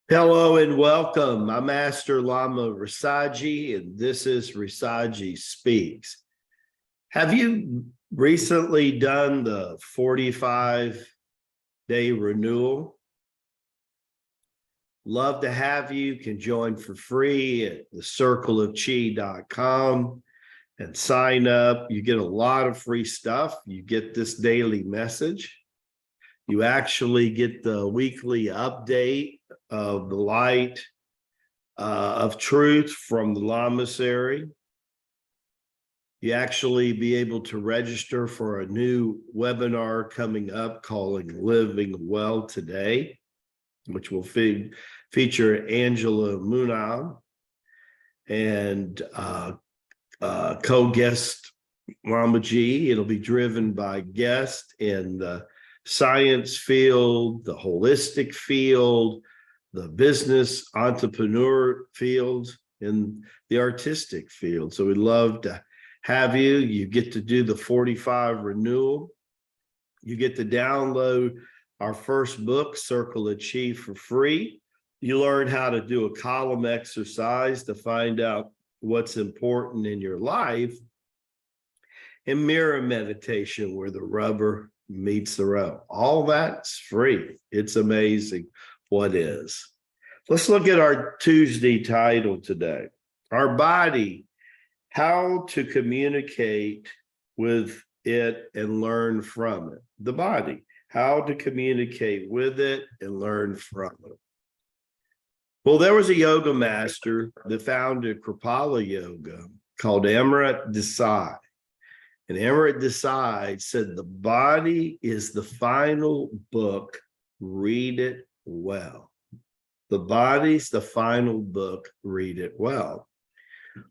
Hello and welcome. I'm Master Lama Rasaji, and this is Rasaji Speaks. Have you recently done the 45-day renewal? Love to have you. You can join for free at thecircleofchi.com and sign up. You get a lot of free stuff. You get this daily message. You actually get the weekly update of the light of truth from the Lamasery. You actually be able to register for a new webinar coming up called Living Well Today, which will feature Angela Munab and co-guest Lamaji. It'll be driven by guests in the science field, the holistic field, the business entrepreneur field, and the artistic field. So we'd love to have you. You get to do the 45 renewal. You get to download our first book, Circle of Chi, for free. You learn how to do a column exercise to find out what's important in your life, and mirror meditation where the rubber meets the road. All that's free. It's amazing what is. Let's look at our Tuesday title today. Our body, how to communicate with it and learn from it. The body, how to communicate with it and learn from it. Well, there was a yoga master that founded Kripalu Yoga called Amrit Desai. And Amrit Desai said, the body is the final book, read it well. The body's the final book, read it well.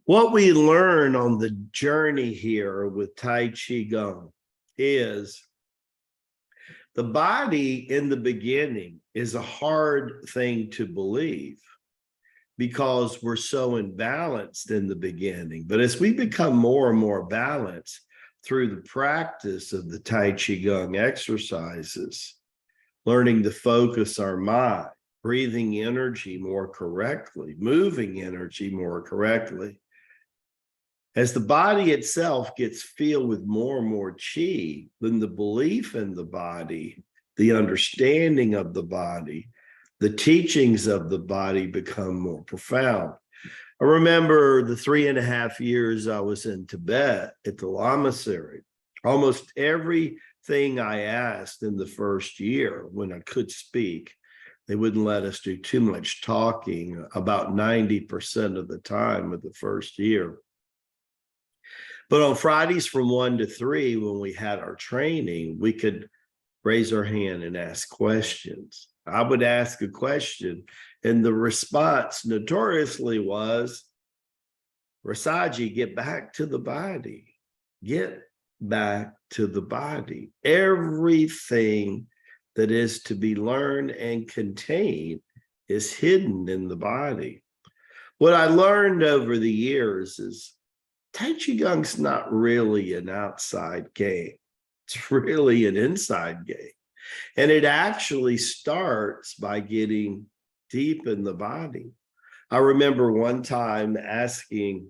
What we learn on the journey here with Tai Chi Gong is the body in the beginning is a hard thing to believe because we're so imbalanced in the beginning. But as we become more and more balanced through the practice of the Tai Chi Gong exercises, learning to focus our mind, breathing energy more correctly, moving energy more correctly. As the body itself gets filled with more and more chi, then the belief in the body, the understanding of the body, the teachings of the body become more profound. I remember the 3.5 years I was in Tibet at the Lamasery. Almost everything I asked in the first year when I could speak, they wouldn't let us do too much talking about 90% of the time of the first year. But on Fridays from 1 to 3, when we had our training, we could raise our hand and ask questions. I would ask a question, and the response notoriously was, Rasaji, get back to the body. Get back to the body. Everything that is to be learned and contained is hidden in the body. What I learned over the years is Tai Chi Gong's not really an outside game. It's really an inside game. And it actually starts by getting deep in the body. I remember one time asking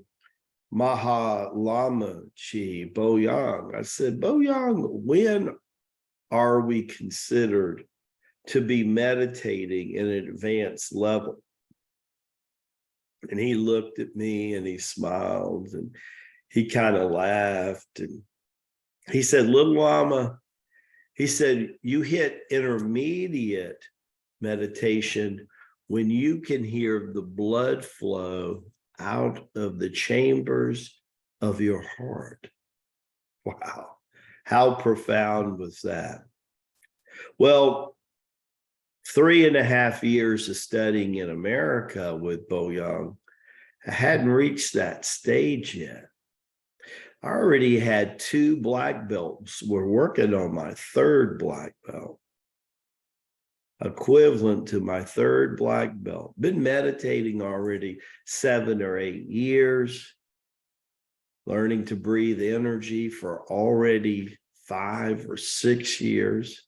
Maha Lama Chi Bo Yang, I said, Bo Yang, when are we considered to be meditating in an advanced level? And he looked at me and he smiled and he kind of laughed. And he said, Little Lama, he said, you hit intermediate meditation when you can hear the blood flow out of the chambers of your heart. Wow. How profound was that? Well, 3.5 years of studying in America with Bo Yang, I hadn't reached that stage yet. I already had 2 black belts. We're working on my 3rd black belt, equivalent to my 3rd black belt. Been meditating already 7 or 8 years. learning to breathe energy for already 5 or 6 years.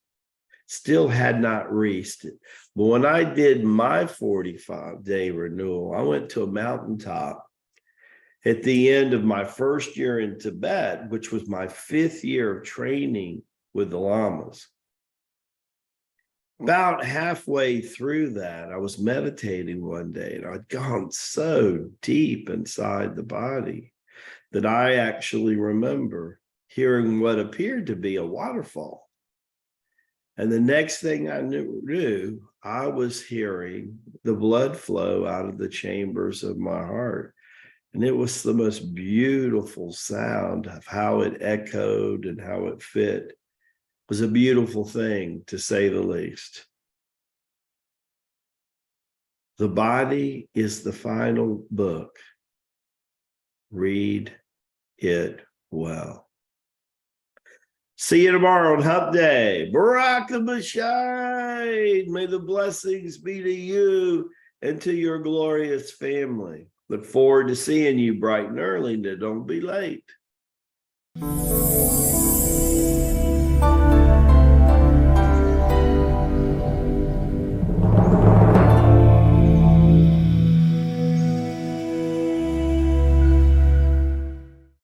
Still had not reached it. But when I did my 45-day renewal, I went to a mountaintop at the end of my first year in Tibet, which was my 5th year of training with the lamas. About halfway through that, I was meditating one day, and I'd gone so deep inside the body that I actually remember hearing what appeared to be a waterfall. And the next thing I knew, I was hearing the blood flow out of the chambers of my heart. And it was the most beautiful sound of how it echoed and how it fit. It was a beautiful thing, to say the least. The body is the final book. Read it well. See you tomorrow on Hump Day. Baraka Bashai. May the blessings be to you and to your glorious family. Look forward to seeing you bright and early. Now don't be late.